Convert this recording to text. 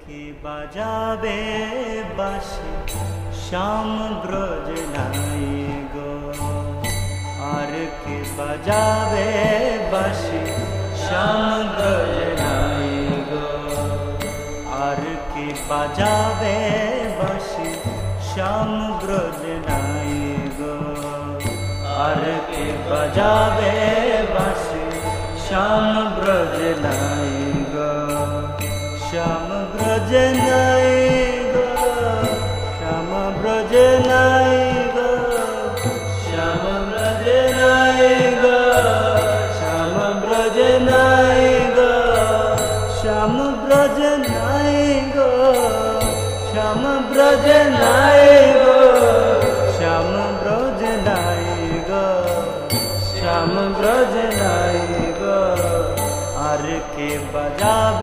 কে বাজাবে বাঁশি শ্যাম ব্রজ নাই গো, আর কে বাজাবে বাঁশি শ্যাম ব্রজ নাই গো, আর কে বাজাবে বাঁশি শ্যাম ব্রজ নাই গো, আর কে বাজাবে বাঁশি শ্যাম ব্রজ নাই গো, শ্যাম ব্রজ নাই গো, শ্যাম ব্রজ নাই গো, শ্যাম ব্রজ নাই গো, শ্যাম ব্রজ নাই গো, শ্যাম ব্রজ নাই গো, শ্যাম ব্রজ নাই গো, শ্যাম ব্রজ নাই গো, শ্যাম ব্রজ নাই গো, আর কে বাজাবে